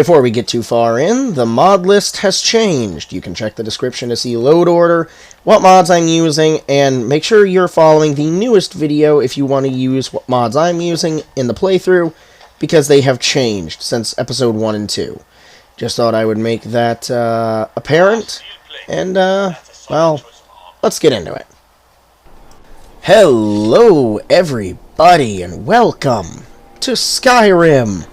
Before we get too far in, the mod list has changed. You can check the description to see load order, what mods I'm using, and make sure you're following the newest video if you want to use what mods I'm using in the playthrough, because they have changed since episode 1 and 2. Just thought I would make that apparent, and, well, let's get into it. Hello, everybody, and welcome to Skyrim!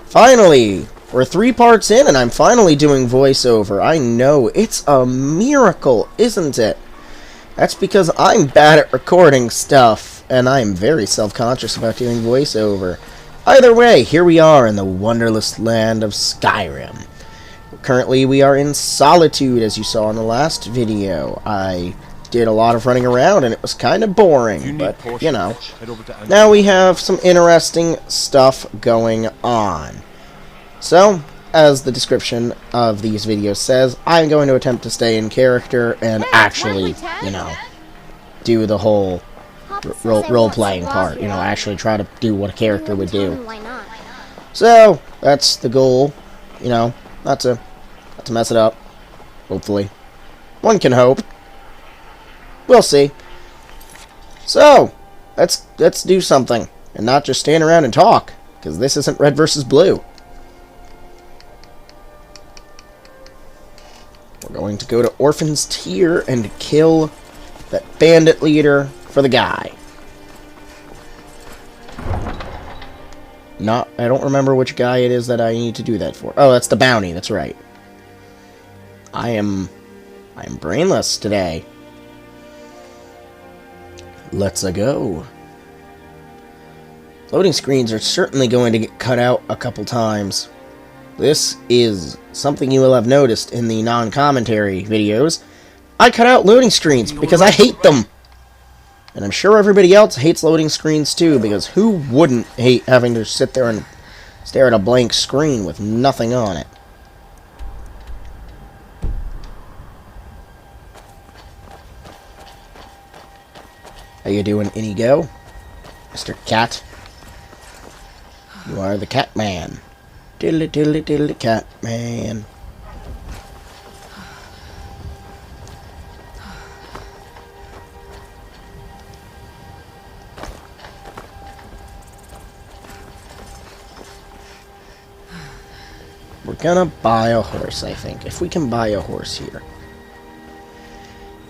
Finally! We're 3 parts in, and I'm finally doing voiceover. I know, it's a miracle, isn't it? That's because I'm bad at recording stuff, and I'm very self-conscious about doing voiceover. Either way, here we are in the wonderless land of Skyrim. Currently, we are in Solitude, as you saw in the last video. I did a lot of running around, and it was kind of boring, but, you know. Now we have some interesting stuff going on. So, as the description of these videos says, I'm going to attempt to stay in character and actually, you know, do the whole role-playing part. You know, actually try to do what a character would do. So, that's the goal. You know, not to mess it up. Hopefully. One can hope. We'll see. So, let's do something. And not just stand around and talk. Because this isn't Red versus Blue. We're going to go to Orphan's Tier and kill that bandit leader for the guy. I don't remember which guy it is that I need to do that for. Oh, that's the bounty, that's right. I am brainless today. Let's go. Loading screens are certainly going to get cut out a couple times. This is something you will have noticed in the non-commentary videos. I cut out loading screens because I hate them. And I'm sure everybody else hates loading screens too, because who wouldn't hate having to sit there and stare at a blank screen with nothing on it? How you doing, Inigo? Mr. Cat? You are the cat man. Diddly diddly diddly cat man. We're gonna buy a horse, I think. If we can buy a horse here.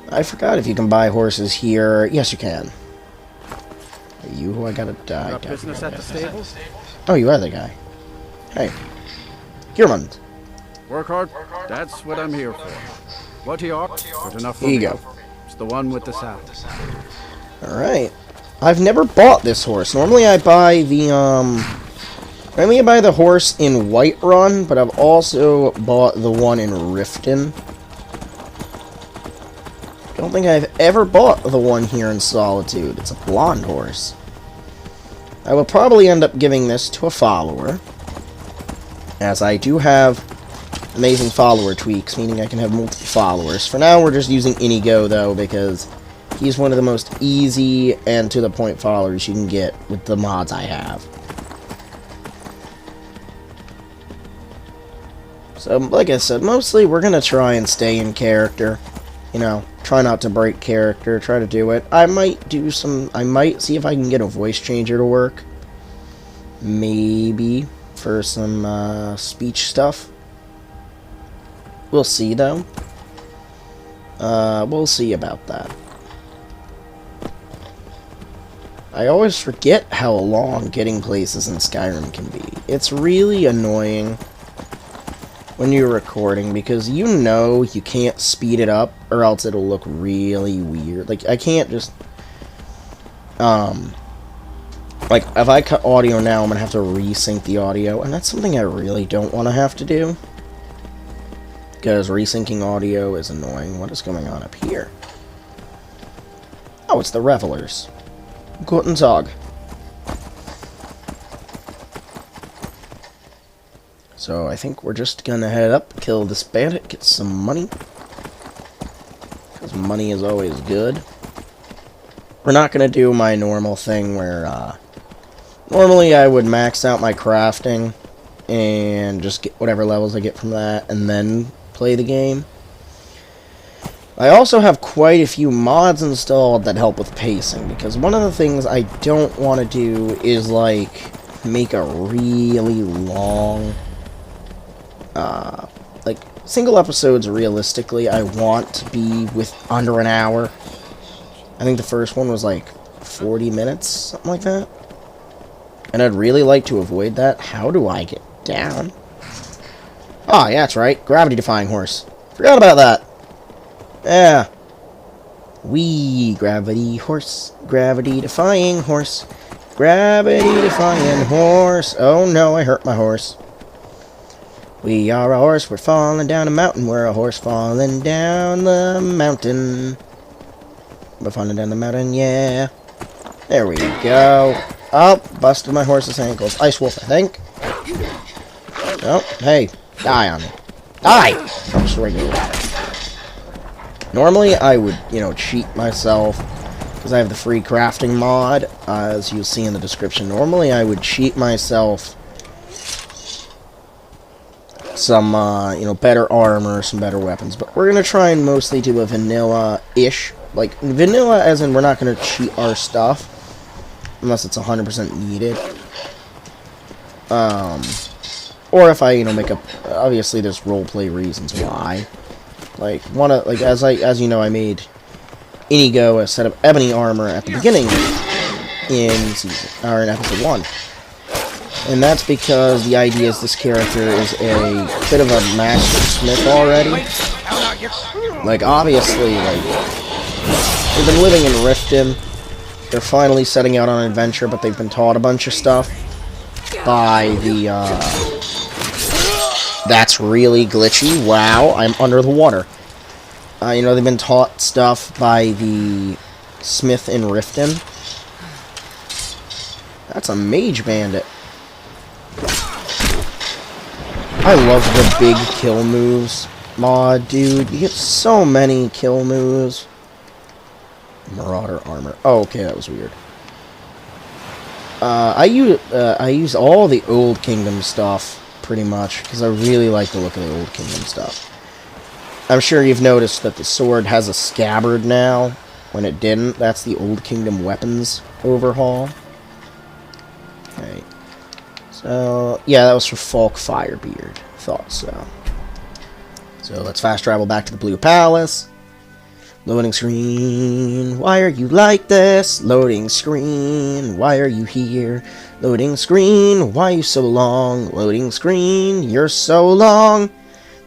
I forgot if you can buy horses here. Yes, you can. Are you who I gotta die? Business at the stables? Oh, you are the guy. Hey. Human. Work hard. That's what I'm here for. What he ought, good enough for Ego. me. It's the one with the saddle. Alright. I've never bought this horse. Normally I buy the, Normally I buy the horse in Whiterun, but I've also bought the one in Riften. Don't think I've ever bought the one here in Solitude. It's a blonde horse. I will probably end up giving this to a follower, as I do have amazing follower tweaks, meaning I can have multiple followers. For now, we're just using Inigo, though, because he's one of the most easy and to-the-point followers you can get with the mods I have. So, like I said, mostly we're going to try and stay in character. You know, try not to break character, try to do it. I might see if I can get a voice changer to work. Maybe for some speech stuff. We'll see, though. We'll see about that. I always forget how long getting places in Skyrim can be. It's really annoying when you're recording, because you know you can't speed it up, or else it'll look really weird. Like, I can't just, like, if I cut audio now, I'm gonna have to resync the audio, and that's something I really don't want to have to do, because resyncing audio is annoying. What is going on up here? Oh, it's the Revelers. Guten Tag. So I think we're just gonna head up, kill this bandit, get some money. Because money is always good. We're not gonna do my normal thing where, normally I would max out my crafting and just get whatever levels I get from that, and then play the game. I also have quite a few mods installed that help with pacing, because one of the things I don't want to do is, like, make a really long, like, single episodes, realistically, I want to be with under an hour. I think the first one was, like, 40 minutes, something like that. And I'd really like to avoid that. How do I get down? Oh, yeah, that's right. Gravity-defying horse. Forgot about that. Yeah. Wee, gravity horse. Gravity-defying horse. Gravity-defying horse. Oh, no, I hurt my horse. We are a horse, we're falling down a mountain. We're a horse falling down the mountain. We're falling down the mountain, yeah. There we go. Oh, busted my horse's ankles. Ice Wolf, I think. Oh, hey. Die on me. Die! I'm just regular. Normally, I would, you know, cheat myself, because I have the free crafting mod, as you'll see in the description. Normally, I would cheat myself some, you know, better armor, some better weapons, but we're going to try and mostly do a vanilla-ish. Like, vanilla as in we're not going to cheat our stuff, unless it's 100% needed. Or if I, you know, make up, obviously there's roleplay reasons why. Like, as you know, I made Inigo a set of ebony armor at the beginning in episode 1. And that's because the idea is this character is a bit of a master smith already. Like, obviously, like, they've been living in Riften. They're finally setting out on an adventure, but they've been taught a bunch of stuff by the, that's really glitchy. Wow, I'm under the water. You know, they've been taught stuff by the smith in Riften. That's a mage bandit. I love the big kill moves mod, dude. You get so many kill moves. Marauder armor. Oh, okay, that was weird. I use all the Old Kingdom stuff, pretty much, because I really like the look of the Old Kingdom stuff. I'm sure you've noticed that the sword has a scabbard now, when it didn't. That's the Old Kingdom weapons overhaul. Okay. So, yeah, that was for Falk Firebeard. Thought so. So, let's fast travel back to the Blue Palace. Loading screen, why are you like this? Loading screen, why are you here? Loading screen, why are you so long? Loading screen, you're so long.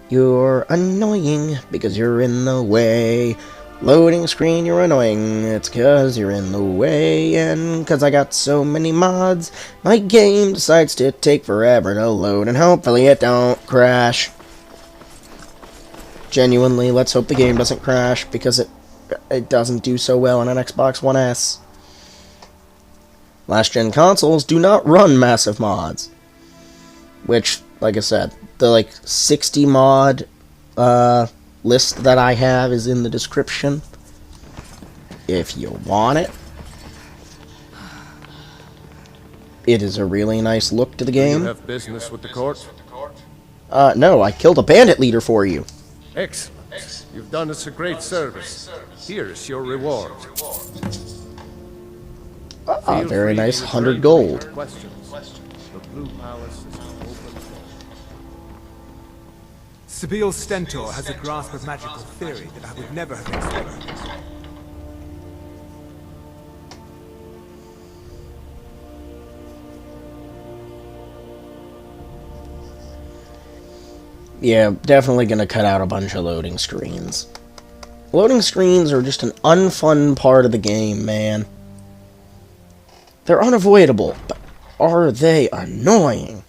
You're annoying because you're in the way. Loading screen, you're annoying. It's because you're in the way. And because I got so many mods, my game decides to take forever to load. And hopefully it don't crash. Genuinely, let's hope the game doesn't crash, because it doesn't do so well on an Xbox One S. Last-gen consoles do not run massive mods. Which, like I said, the, like, 60 mod list that I have is in the description, if you want it. It is a really nice look to the game. Do you have business with the court? No, I killed a bandit leader for you. Excellent. You've done us a great service. Here is your reward. Very nice, 100 gold. Questions. The Blue Palace is open. Sibyl Stentor has a grasp of magical theory that I would never have expected. Yeah, definitely gonna cut out a bunch of loading screens. Loading screens are just an unfun part of the game, man. They're unavoidable, but are they annoying?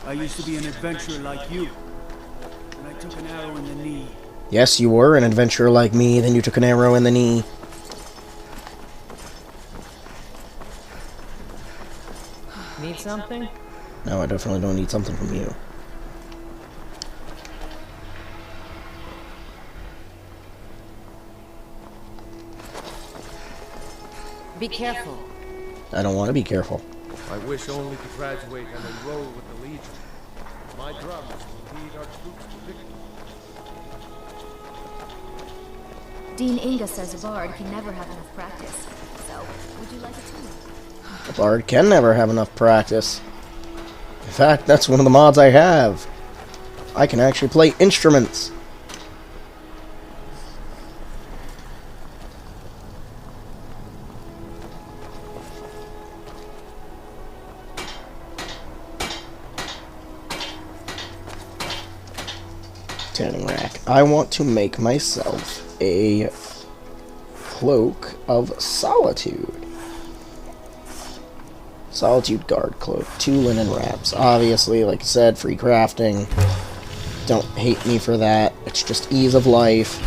I used to be an adventurer like you, and I took an arrow in the knee. Yes, you were an adventurer like me, then you took an arrow in the knee. Need something? No, I definitely don't need something from you. Be careful. I don't want to be careful. I wish only to graduate and enroll with the Legion. My drums will lead our troops to victory. Dean Inga says a bard can never have enough practice. So, would you like a tune? A bard can never have enough practice. In fact, that's one of the mods I have. I can actually play instruments. Tanning rack. I want to make myself a cloak of solitude. Solitude guard cloak. 2 linen wraps. Obviously, like I said, free crafting. Don't hate me for that. It's just ease of life.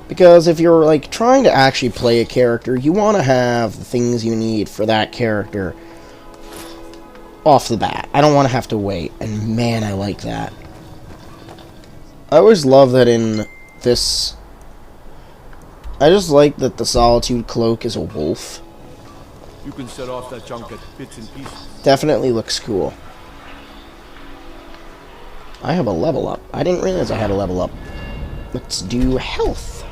Because if you're like trying to actually play a character, you want to have the things you need for that character off the bat. I don't want to have to wait. And man, I like that. I always love that in this... I just like that the Solitude Cloak is a wolf. You can set off that junk at bits and pieces. Definitely looks cool. I have a level up. I didn't realize I had a level up. Let's do health.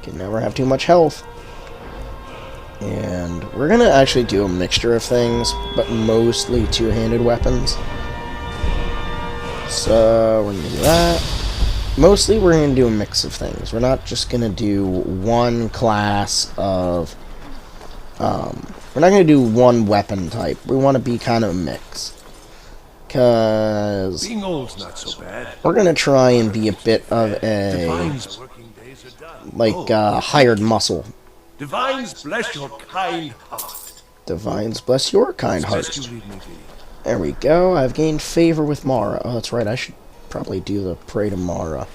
Can never have too much health. And we're going to actually do a mixture of things, but mostly two-handed weapons. So, we're going to do that. Mostly, we're going to do a mix of things. We're not just going to do one class of... we're not going to do one weapon type. We want to be kind of a mix. Because... Being old's not so bad. We're going to try and be a bit of a... Divine's working days are done. like, hired muscle. Divines bless your kind heart. Divines bless your kind heart. Best you leave me be. There we go. I've gained favor with Mara. Oh, that's right. I should probably do the Pray to Mara.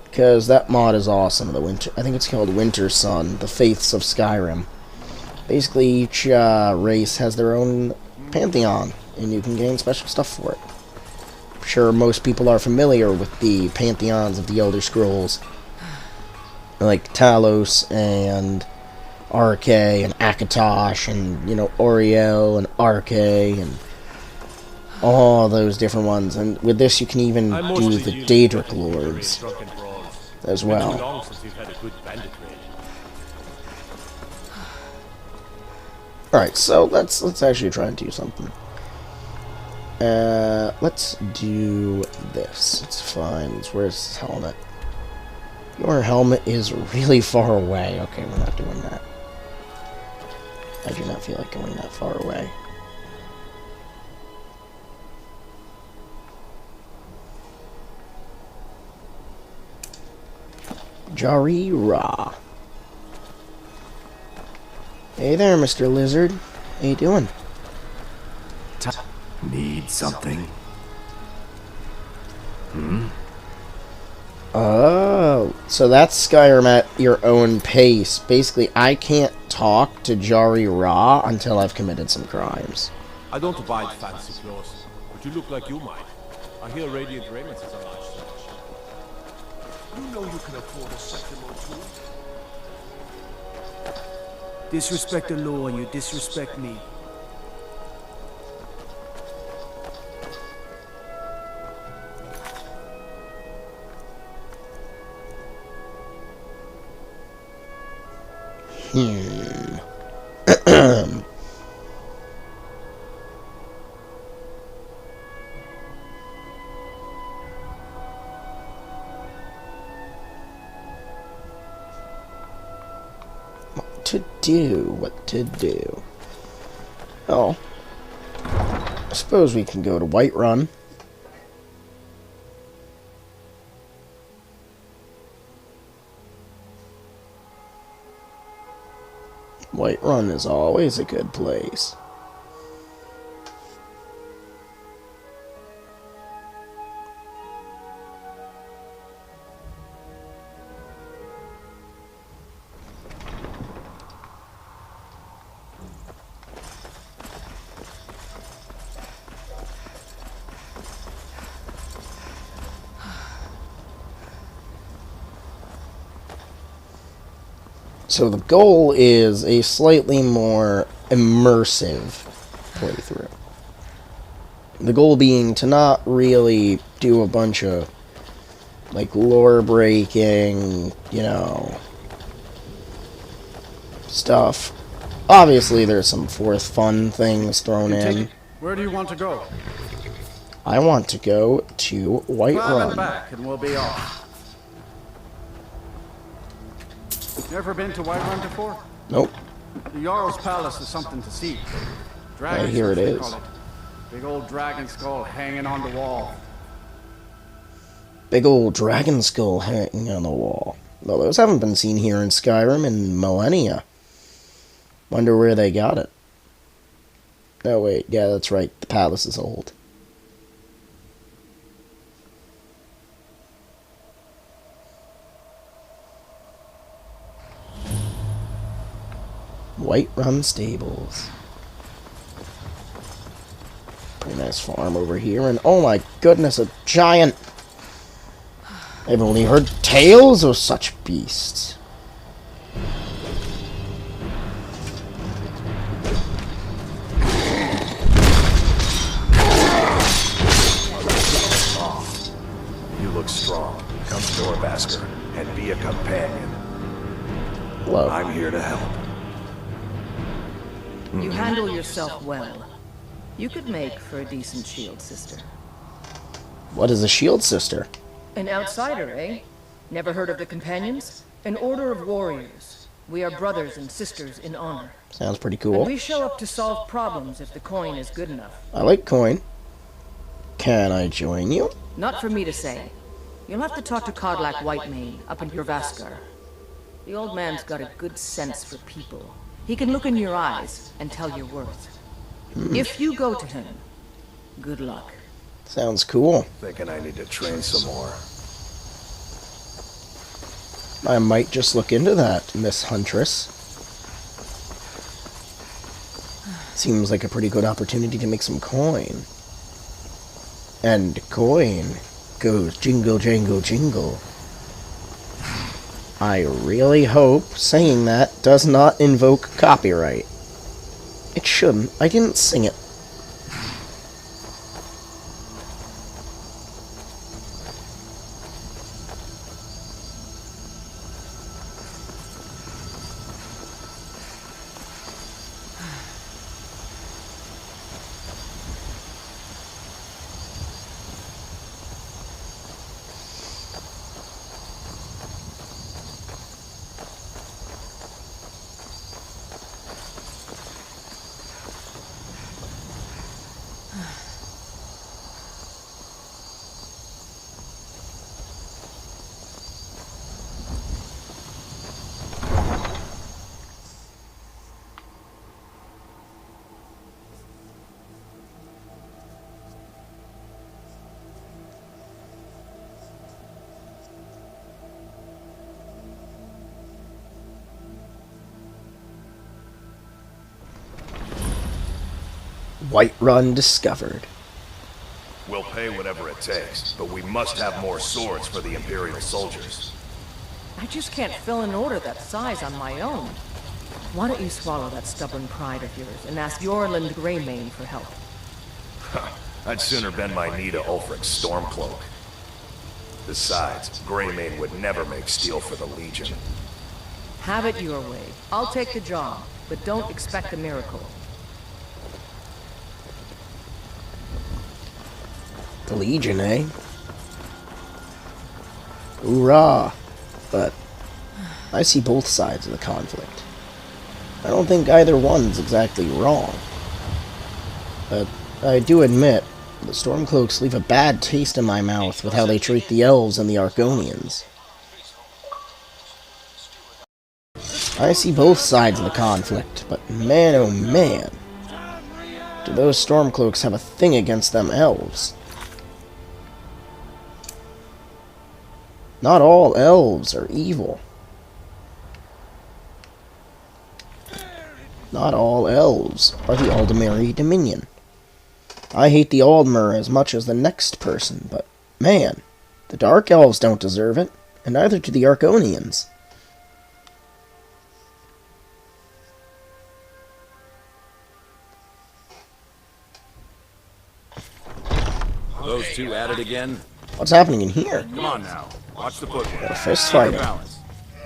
Because that mod is awesome. The winter. I think it's called Winter Sun. The Faiths of Skyrim. Basically, each race has their own pantheon. And you can gain special stuff for it. I'm sure most people are familiar with the pantheons of the Elder Scrolls. Like Talos and... Arche and Akatosh and, you know, Oriel and Arche and all those different ones. And with this you can even do the Daedric Lords as well. Alright, so let's actually try and do something. Let's do this. It's fine. Where's his helmet? Your helmet is really far away. Okay, we're not doing that. I do not feel like going that far away. Jari Ra. Hey there, Mr. Lizard. How you doing? Need something? Oh, so that's Skyrim at your own pace. Basically, I can't talk to Jari Ra until I've committed some crimes. I don't abide fancy clothes, but you look like you might. I hear radiant raiment is a large search. You know you can afford a second or two. Disrespect the law and you disrespect me. What to do? Oh. I suppose we can go to Whiterun. Whiterun is always a good place. So the goal is a slightly more immersive playthrough. The goal being to not really do a bunch of, like, lore breaking, you know, stuff. Obviously, there's some fourth fun things thrown in. Where do you want to go? I want to go to White Climb Run. and back, and we'll be off. Never been to White Run before? Nope. The Jarl's Palace is something to see. Dragon Right here it they is. call it. Big old dragon skull hanging on the wall. Big old dragon skull hanging on the wall. Well, those haven't been seen here in Skyrim in millennia. Wonder where they got it. Oh, wait. Yeah, that's right. The palace is old. White Run Stables. Pretty nice farm over here. And oh my goodness, a giant... I've only heard tales of such beasts. You look strong. Come Storbasker and be a companion. Hello. I'm here to help. You handle yourself well. You could make for a decent shield sister. What is a shield sister? An outsider, eh? Never heard of the Companions? An order of warriors. We are brothers and sisters in honor. Sounds pretty And cool. we show up to solve problems if the coin is good enough. I like coin. Can I join you? Not for me to say. You'll have to talk to Kodlak Whitemane up in Jorvaskar. The old man's got a good sense for people. He can look in your eyes and tell your worth. If you go to him, good luck. Sounds cool. Thinking I need to train some more. I might just look into that, Miss Huntress. Seems like a pretty good opportunity to make some coin. And coin goes jingle, jangle, jingle. I really hope saying that does not invoke copyright. It shouldn't. I didn't sing it. White Run discovered. We'll pay whatever it takes, but we must have more swords for the Imperial soldiers. I just can't fill an order that size on my own. Why don't you swallow that stubborn pride of yours and ask Yorland Greymane for help? I'd sooner bend my knee to Ulfric's Stormcloak. Besides, Greymane would never make steel for the Legion. Have it your way. I'll take the job, but don't expect a miracle. The Legion, eh? Hoorah! But I see both sides of the conflict. I don't think either one's exactly wrong. But I do admit, the Stormcloaks leave a bad taste in my mouth with how they treat the elves and the Argonians. I see both sides of the conflict, but man oh man, do those Stormcloaks have a thing against them elves. Not all elves are evil. Not all elves are the Aldemiri Dominion. I hate the Aldmer as much as the next person, but man, the Dark Elves don't deserve it, and neither do the Argonians. Those two at it again? What's happening in here? Come on now. Watch the footwork. A fist fight. Balance.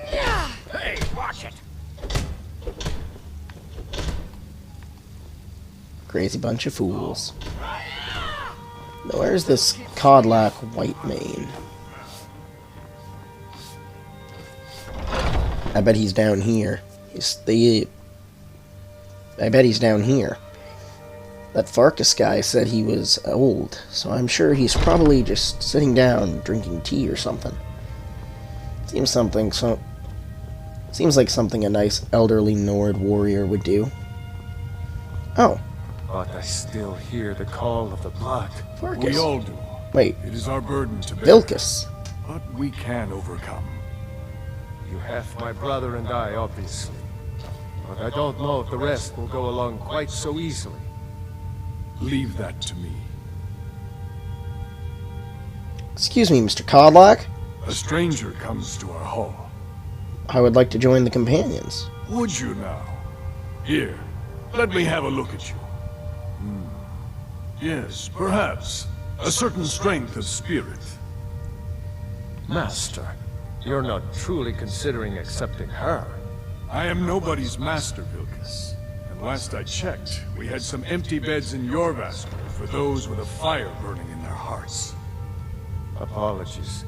Hey, watch it. Crazy bunch of fools. Now, where's this Codlac White Mane? I bet he's down here. I bet he's down here. That Farkas guy said he was old, so I'm sure he's probably just sitting down drinking tea or something. Seems like something a nice elderly Nord warrior would do. Oh. But I still hear the call of the blood. Farkas. We all do. Wait. It is our burden to bear. Vilkas. But we can overcome. You have my brother and I, obviously. But I don't know if the rest will go along quite so easily. Leave that to me. Excuse me, Mr. Codlac. A stranger comes to our hall. I would like to join the companions. Would you now? Here, let me have a look at you. Yes, perhaps. A certain strength of spirit. Master, you're not truly considering accepting her. I am nobody's master, Vilkas. And last I checked, we had some empty beds in your Vasker for those with a fire burning in their hearts. Apologies.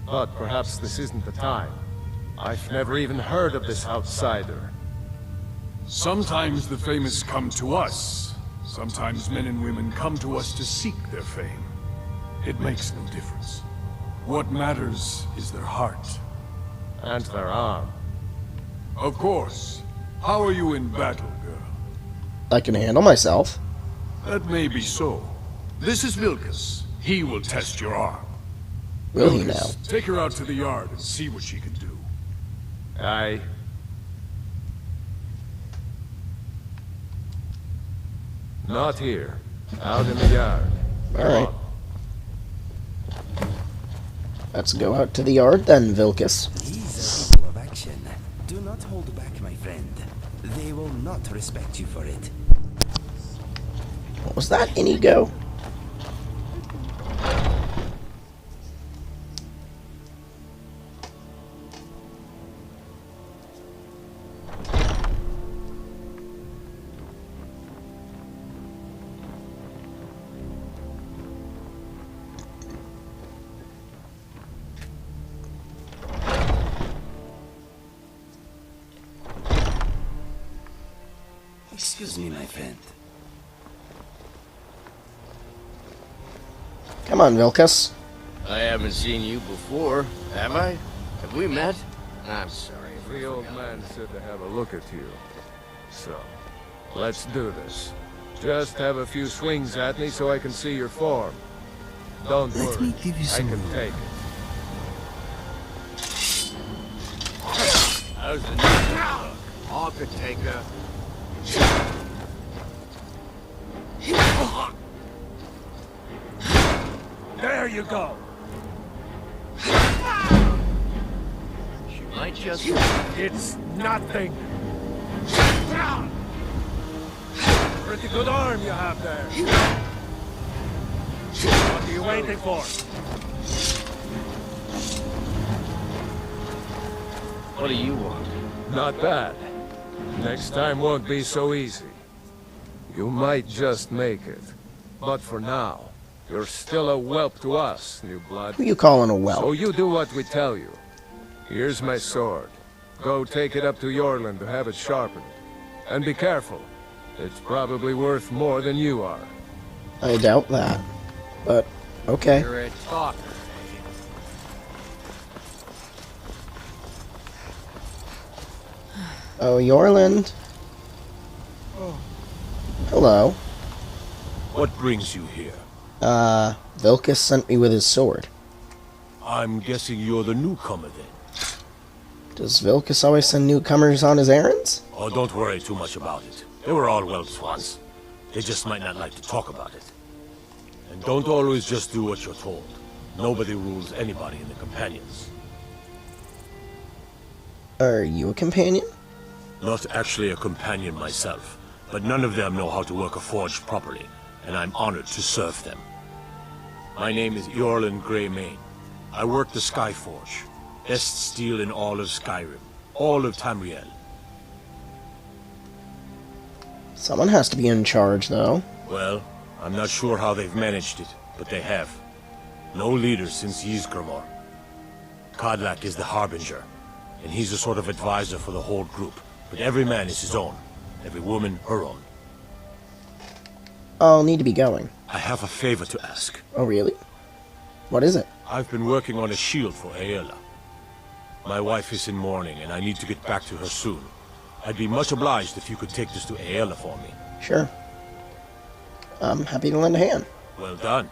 But perhaps this isn't the time. I've never even heard of this outsider. Sometimes the famous come to us. Sometimes men and women come to us to seek their fame. It makes no difference. What matters is their heart. And their arm. Of course. How are you in battle, girl? I can handle myself. That may be so. This is Vilkas. He will test your arm. Will he Vilkas, now? take her out to the yard and see what she can do. Aye. Not here. Out in the yard. Alright. Let's go out to the yard then, Vilkas. These are people of action. Do not hold back, my friend. They will not respect you for it. What was that, Inigo? Excuse me, my friend. Come on, Vilkas. I haven't seen you before, have I? Have we met? I'm sorry. The old man said to have a look at you. So, let's do this. Just have a few swings at me so I can see your form. Don't Let worry, me give you some I can room. take it. How's the new look? I could take her. There you go! She might just... It's nothing! Pretty good arm you have there. What are you waiting for? What do you want? Not bad. Next time won't be so easy. You might just make it. But for now, you're still a whelp to us, new blood. Who you calling a whelp? So you do what we tell you. Here's my sword. Go take it up to Yorland to have it sharpened. And be careful. It's probably worth more than you are. I doubt that. But, okay. You're a talker. Oh, Yorland. Hello. What brings you here? Vilkas sent me with his sword. I'm guessing you're the newcomer then. Does Vilkas always send newcomers on his errands? Oh, don't worry too much about it. They were all whelps once. They just might not like to talk about it. And don't always just do what you're told. Nobody rules anybody in the companions. Are you a companion? Not actually a companion myself, but none of them know how to work a forge properly, and I'm honored to serve them. My name is Eorlin Greymane. I work the Skyforge. Best steel in all of Skyrim. All of Tamriel. Someone has to be in charge, though. Well, I'm not sure how they've managed it, but they have. No leader since Ysgramor. Kodlak is the Harbinger, and he's a sort of advisor for the whole group. But every man is his own. Every woman her own. I'll need to be going. I have a favor to ask. Oh, really? What is it? I've been working on a shield for Aela. My wife is in mourning, and I need to get back to her soon. I'd be much obliged if you could take this to Aela for me. Sure. I'm happy to lend a hand. Well done.